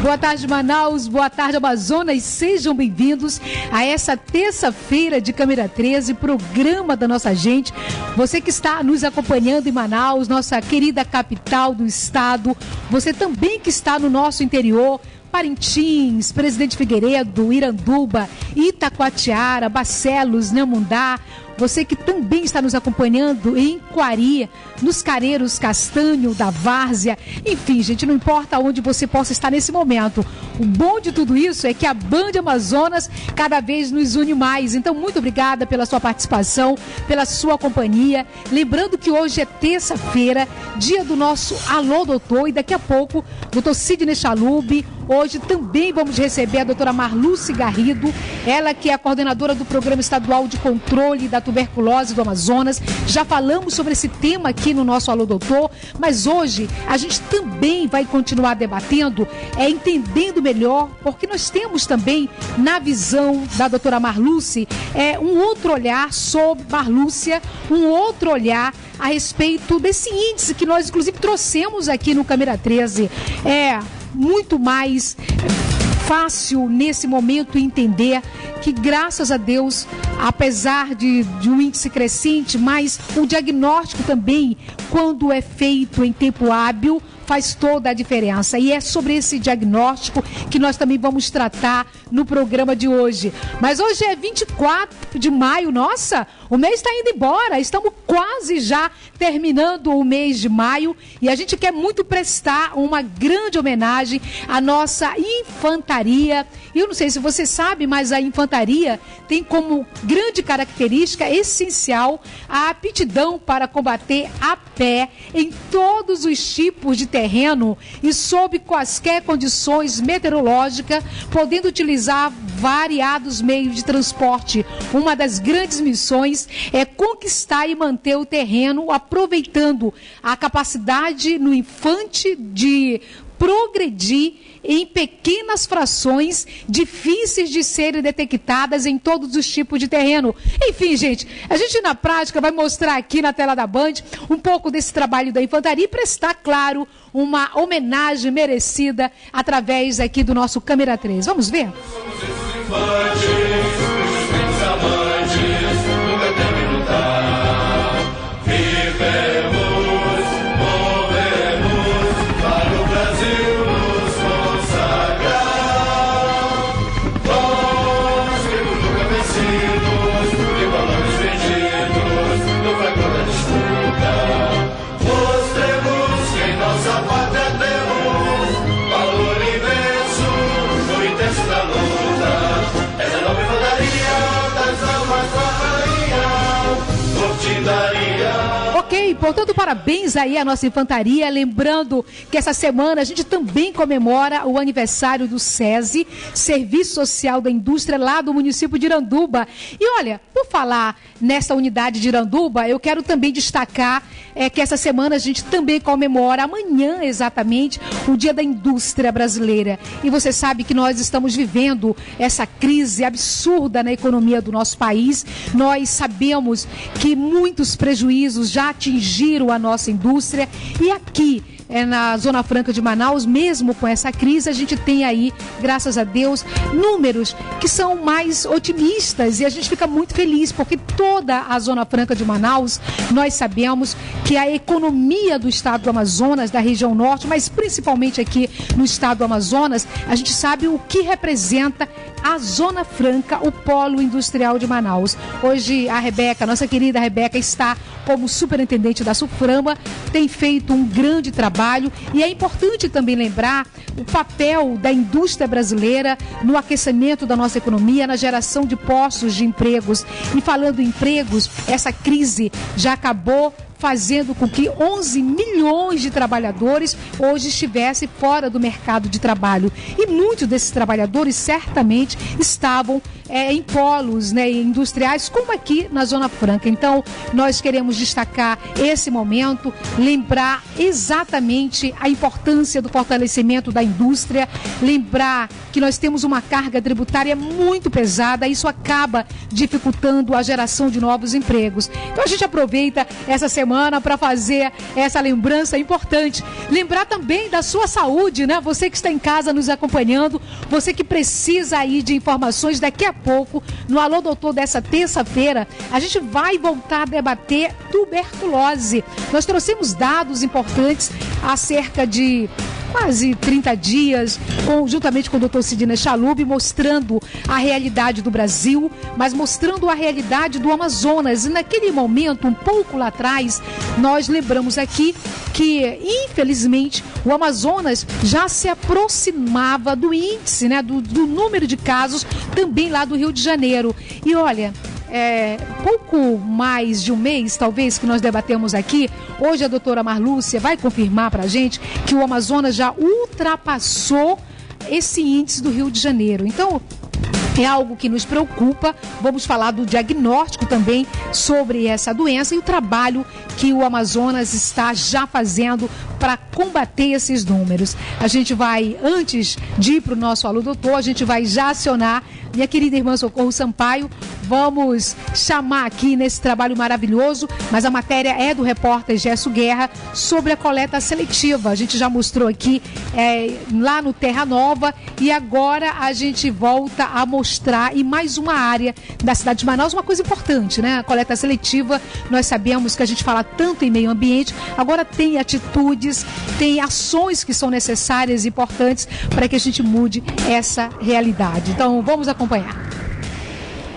Boa tarde, Manaus, boa tarde, Amazonas, sejam bem-vindos a essa terça-feira de Câmera 13, programa da nossa gente. Você que está nos acompanhando em Manaus, nossa querida capital do estado, você também que está no nosso interior, Parintins, Presidente Figueiredo, Iranduba, Itacoatiara, Barcelos, Nhamundá, você que também está nos acompanhando em Quari, nos Careiros Castanho, da Várzea, enfim, gente, não importa onde você possa estar nesse momento. O bom de tudo isso é que a Band Amazonas cada vez nos une mais. Então, muito obrigada pela sua participação, pela sua companhia. Lembrando que hoje é terça-feira, dia do nosso Alô Doutor, e daqui a pouco, doutor Sidney Chalub. Hoje também vamos receber a doutora Marluce Garrido, ela que é a coordenadora do Programa Estadual de Controle da Tuberculose do Amazonas. Já falamos sobre esse tema aqui no nosso Alô Doutor, mas hoje a gente também vai continuar debatendo, entendendo melhor, porque nós temos também, na visão da doutora Marluce, um outro olhar sobre Marlúcia, um outro olhar a respeito desse índice que nós, inclusive, trouxemos aqui no Câmera 13. Muito mais fácil nesse momento entender que, graças a Deus, apesar de um índice crescente, mas o diagnóstico também, quando é feito em tempo hábil, faz toda a diferença. E é sobre esse diagnóstico que nós também vamos tratar no programa de hoje. Mas hoje é 24 de maio, nossa, o mês está indo embora, estamos quase já terminando o mês de maio e a gente quer muito prestar uma grande homenagem à nossa infantaria. E eu não sei se você sabe, mas a infantaria tem como grande característica essencial a aptidão para combater a pé em todos os tipos de terreno e sob quaisquer condições meteorológicas, podendo utilizar variados meios de transporte. Uma das grandes missões é conquistar e manter o terreno, aproveitando a capacidade no infante de progredir em pequenas frações difíceis de serem detectadas em todos os tipos de terreno. Enfim, gente, a gente na prática vai mostrar aqui na tela da Band um pouco desse trabalho da infantaria e prestar, claro, uma homenagem merecida através aqui do nosso Câmera 3. Vamos ver? Ok, portanto, parabéns aí à nossa infantaria, lembrando que essa semana a gente também comemora o aniversário do SESI, Serviço Social da Indústria, lá do município de Iranduba. E olha, por falar nessa unidade de Iranduba, eu quero também destacar que essa semana a gente também comemora, amanhã exatamente, o Dia da Indústria Brasileira. E você sabe que nós estamos vivendo essa crise absurda na economia do nosso país. Nós sabemos que muitos prejuízos já atingiram a nossa indústria e aqui na Zona Franca de Manaus, mesmo com essa crise, a gente tem aí, graças a Deus, números que são mais otimistas e a gente fica muito feliz, porque toda a Zona Franca de Manaus, nós sabemos que a economia do estado do Amazonas, da região norte, mas principalmente aqui no estado do Amazonas, a gente sabe o que representa a Zona Franca, o polo industrial de Manaus. Hoje a Rebeca, nossa querida Rebeca, está como superintendente da Suframa, tem feito um grande trabalho e é importante também lembrar o papel da indústria brasileira no aquecimento da nossa economia, na geração de postos de empregos. E falando em empregos, essa crise já acabou fazendo com que 11 milhões de trabalhadores hoje estivessem fora do mercado de trabalho. E muitos desses trabalhadores certamente estavam em polos, industriais, como aqui na Zona Franca. Então, nós queremos destacar esse momento, lembrar exatamente a importância do fortalecimento da indústria, lembrar que nós temos uma carga tributária muito pesada, isso acaba dificultando a geração de novos empregos. Então, a gente aproveita essa semana semana para fazer essa lembrança importante. Lembrar também da sua saúde, né? Você que está em casa nos acompanhando, você que precisa aí de informações, daqui a pouco, no Alô Doutor dessa terça-feira, a gente vai voltar a debater tuberculose. Nós trouxemos dados importantes acerca de quase 30 dias, juntamente com o Dr. Sidney Chalub, mostrando a realidade do Brasil, mas mostrando a realidade do Amazonas. E naquele momento, um pouco lá atrás, nós lembramos aqui que, infelizmente, o Amazonas já se aproximava do índice, né, do número de casos também lá do Rio de Janeiro. E olha, pouco mais de um mês, talvez, que nós debatemos aqui, hoje a doutora Marlúcia vai confirmar para a gente que o Amazonas já ultrapassou esse índice do Rio de Janeiro. Então, é algo que nos preocupa. Vamos falar do diagnóstico também sobre essa doença e o trabalho que o Amazonas está já fazendo para combater esses números. A gente vai, antes de ir para o nosso Alô Doutor, a gente vai já acionar minha querida irmã Socorro Sampaio. Vamos chamar aqui nesse trabalho maravilhoso, mas a matéria é do repórter Gerson Guerra sobre a coleta seletiva. A gente já mostrou aqui lá no Terra Nova e agora a gente volta a mostrar em mais uma área da cidade de Manaus, uma coisa importante, né? A coleta seletiva, nós sabemos que a gente fala tanto em meio ambiente, agora tem atitudes, tem ações que são necessárias e importantes para que a gente mude essa realidade. Então, vamos acompanhar.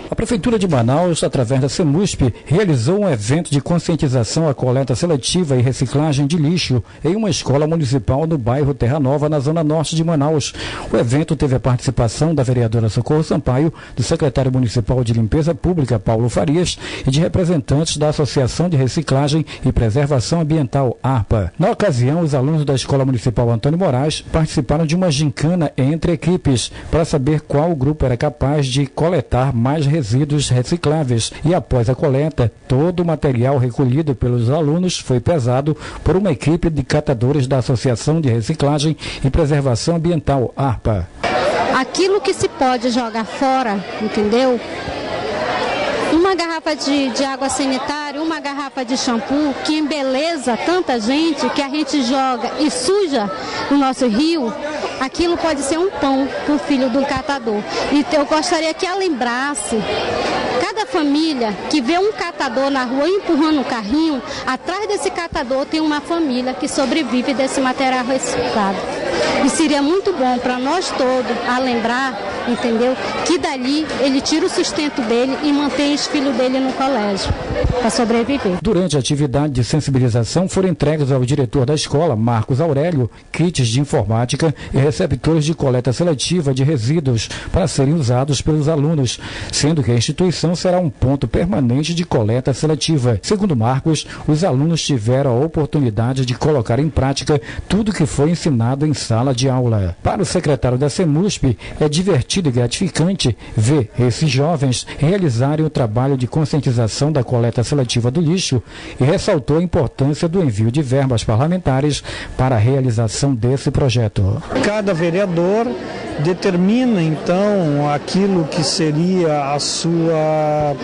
A Prefeitura de Manaus, através da CEMUSP, realizou um evento de conscientização à coleta seletiva e reciclagem de lixo em uma escola municipal no bairro Terra Nova, na zona norte de Manaus. O evento teve a participação da vereadora Socorro Sampaio, do secretário municipal de Limpeza Pública, Paulo Farias, e de representantes da Associação de Reciclagem e Preservação Ambiental, ARPA. Na ocasião, os alunos da Escola Municipal Antônio Moraes participaram de uma gincana entre equipes para saber qual grupo era capaz de coletar mais resíduos recicláveis, e após a coleta, todo o material recolhido pelos alunos foi pesado por uma equipe de catadores da Associação de Reciclagem e Preservação Ambiental, ARPA. Aquilo que se pode jogar fora, entendeu? Uma garrafa de água sanitária, uma garrafa de shampoo que embeleza tanta gente, que a gente joga e suja o nosso rio, aquilo pode ser um pão para o filho do catador. Então eu gostaria que ela lembrasse, cada família que vê um catador na rua empurrando um carrinho, atrás desse catador tem uma família que sobrevive desse material reciclado. E seria muito bom para nós todos a lembrar, entendeu? Que dali ele tira o sustento dele e mantém os filhos dele no colégio para sobreviver. Durante a atividade de sensibilização foram entregues ao diretor da escola, Marcos Aurélio, kits de informática e receptores de coleta seletiva de resíduos para serem usados pelos alunos, sendo que a instituição será um ponto permanente de coleta seletiva. Segundo Marcos, os alunos tiveram a oportunidade de colocar em prática tudo que foi ensinado em sala de aula. Para o secretário da CEMUSP, é divertido e gratificante ver esses jovens realizarem o trabalho de conscientização da coleta seletiva do lixo e ressaltou a importância do envio de verbas parlamentares para a realização desse projeto. Cada vereador determina então aquilo que seria a sua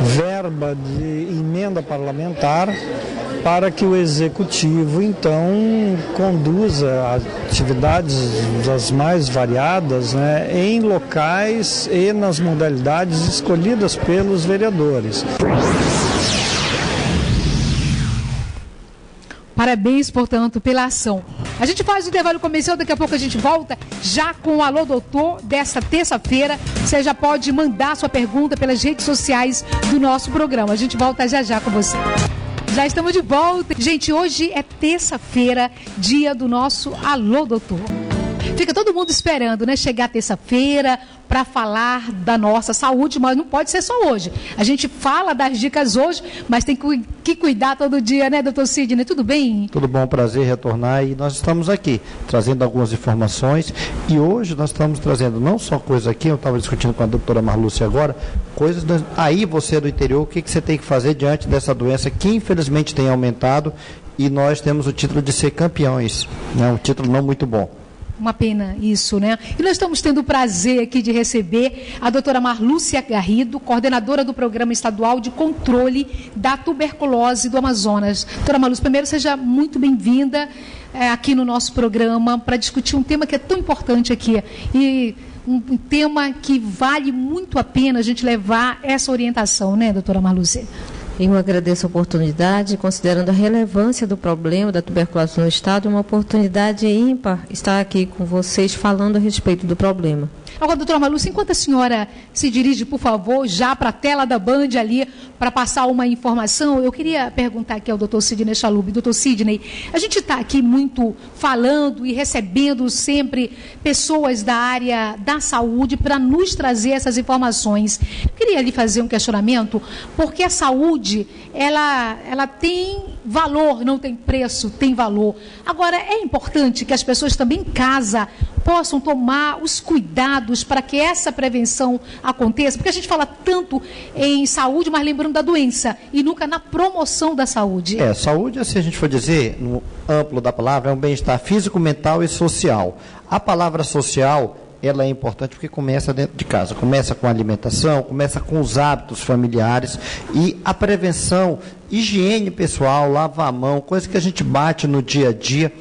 verba de emenda parlamentar para que o executivo então conduza atividades das mais variadas, né, em locais e nas modalidades escolhidas pelos vereadores. Parabéns, portanto, pela ação. A gente faz o intervalo comercial, daqui a pouco a gente volta já com o Alô Doutor desta terça-feira. Você já pode mandar sua pergunta pelas redes sociais do nosso programa. A gente volta já com você. Já estamos de volta. Gente, hoje é terça-feira, dia do nosso Alô Doutor. Fica todo mundo esperando, né? Chegar terça-feira para falar da nossa saúde, mas não pode ser só hoje. A gente fala das dicas hoje, mas tem que cuidar todo dia, né, doutor Sidney? Tudo bem? Tudo bom, prazer retornar, e nós estamos aqui trazendo algumas informações, e hoje nós estamos trazendo não só coisas aqui, eu estava discutindo com a doutora Marlúcia agora, coisas aí você do interior, o que você tem que fazer diante dessa doença que infelizmente tem aumentado, e nós temos o título de ser campeões, né? Um título não muito bom. Uma pena isso, né? E nós estamos tendo o prazer aqui de receber a doutora Marlúcia Garrido, coordenadora do Programa Estadual de Controle da Tuberculose do Amazonas. Doutora Marlúcia, primeiro, seja muito bem-vinda aqui no nosso programa para discutir um tema que é tão importante aqui. E um tema que vale muito a pena a gente levar essa orientação, né, doutora Marlúcia? Eu agradeço a oportunidade, considerando a relevância do problema da tuberculose no Estado, uma oportunidade ímpar estar aqui com vocês falando a respeito do problema. Agora, doutora Marlúcia, enquanto a senhora se dirige, por favor, já para a tela da Band ali, para passar uma informação, eu queria perguntar aqui ao doutor Sidney Chalub. Doutor Sidney, a gente está aqui muito falando e recebendo sempre pessoas da área da saúde para nos trazer essas informações. Eu queria lhe fazer um questionamento, porque a saúde, ela tem valor, não tem preço, tem valor. Agora, é importante que as pessoas também em casa possam tomar os cuidados para que essa prevenção aconteça, porque a gente fala tanto em saúde, mas lembrando da doença, e nunca na promoção da saúde. Saúde, se a gente for dizer, no amplo da palavra, é um bem-estar físico, mental e social. A palavra social, ela é importante porque começa dentro de casa, começa com a alimentação, começa com os hábitos familiares e a prevenção, higiene pessoal, lavar a mão, coisa que a gente bate no dia a dia,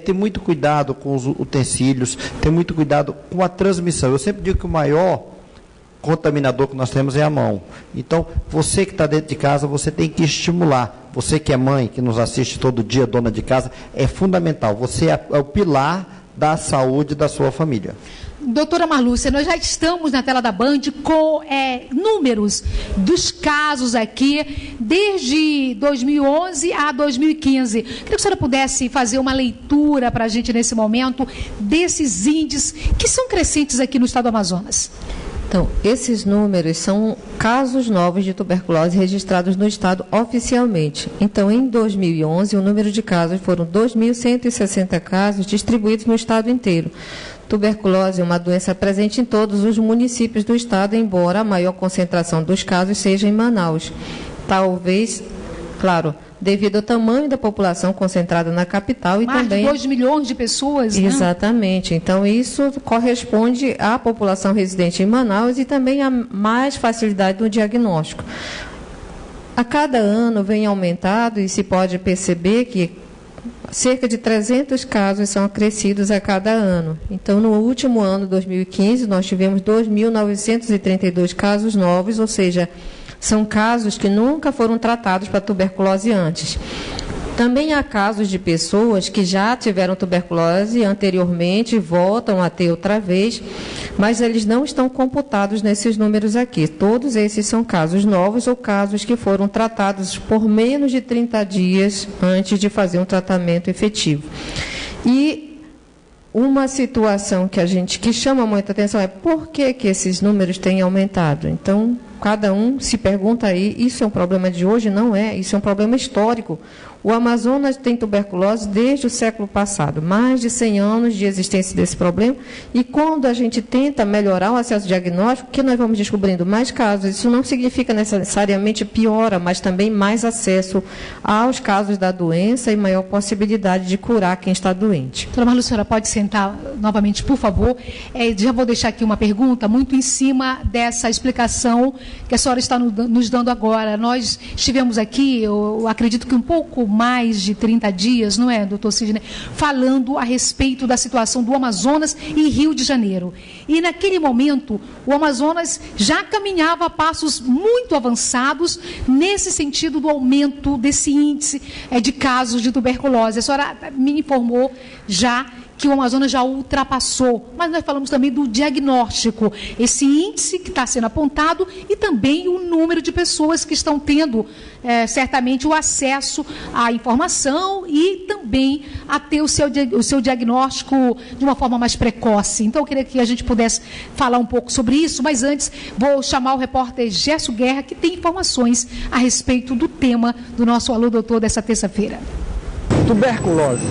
ter muito cuidado com os utensílios, ter muito cuidado com a transmissão. Eu sempre digo que o maior contaminador que nós temos é a mão. Então, você que está dentro de casa, você tem que estimular. Você que é mãe, que nos assiste todo dia, dona de casa, é fundamental. Você é o pilar da saúde da sua família. Doutora Marlúcia, nós já estamos na tela da Band com números dos casos aqui desde 2011 a 2015. Queria que a senhora pudesse fazer uma leitura para a gente nesse momento desses índices que são crescentes aqui no estado do Amazonas. Então, esses números são casos novos de tuberculose registrados no estado oficialmente. Então, em 2011, o número de casos foram 2.160 casos distribuídos no estado inteiro. Tuberculose é uma doença presente em todos os municípios do estado, embora a maior concentração dos casos seja em Manaus. Talvez, claro, devido ao tamanho da população concentrada na capital e mais também... Mais de 2 milhões de pessoas, né? Exatamente. Então, isso corresponde à população residente em Manaus e também a mais facilidade no diagnóstico. A cada ano vem aumentado e se pode perceber que cerca de 300 casos são acrescidos a cada ano. Então, no último ano, 2015, nós tivemos 2.932 casos novos, ou seja, são casos que nunca foram tratados para tuberculose antes. Também há casos de pessoas que já tiveram tuberculose anteriormente, voltam a ter outra vez, mas eles não estão computados nesses números aqui. Todos esses são casos novos ou casos que foram tratados por menos de 30 dias antes de fazer um tratamento efetivo. E uma situação que chama muita atenção é por que esses números têm aumentado. Então, cada um se pergunta aí, isso é um problema de hoje? Não é, isso é um problema histórico. O Amazonas tem tuberculose desde o século passado, mais de 100 anos de existência desse problema, e quando a gente tenta melhorar o acesso diagnóstico, que nós vamos descobrindo mais casos, isso não significa necessariamente piora, mas também mais acesso aos casos da doença e maior possibilidade de curar quem está doente. Doutora Marlúcia, a senhora pode sentar novamente, por favor. Já vou deixar aqui uma pergunta muito em cima dessa explicação que a senhora está nos dando agora. Nós estivemos aqui, eu acredito que um pouco mais de 30 dias, não é, doutor Sidney, falando a respeito da situação do Amazonas e Rio de Janeiro. E naquele momento, o Amazonas já caminhava a passos muito avançados nesse sentido do aumento desse índice de casos de tuberculose. A senhora me informou já que o Amazonas já ultrapassou, mas nós falamos também do diagnóstico, esse índice que está sendo apontado e também o número de pessoas que estão tendo certamente o acesso à informação e também a ter o seu diagnóstico de uma forma mais precoce. Então, eu queria que a gente pudesse falar um pouco sobre isso, mas antes vou chamar o repórter Gerson Guerra, que tem informações a respeito do tema do nosso Alô Doutor dessa terça-feira. Tuberculose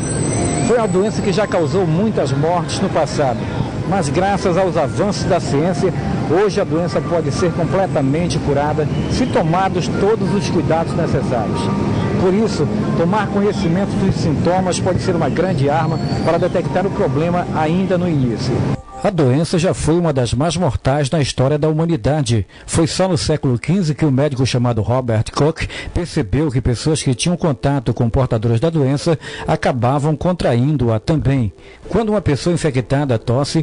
foi a doença que já causou muitas mortes no passado, mas graças aos avanços da ciência, hoje a doença pode ser completamente curada se tomados todos os cuidados necessários. Por isso, tomar conhecimento dos sintomas pode ser uma grande arma para detectar o problema ainda no início. A doença já foi uma das mais mortais na história da humanidade. Foi só no século XV que o médico chamado Robert Koch percebeu que pessoas que tinham contato com portadores da doença acabavam contraindo-a também. Quando uma pessoa infectada tosse,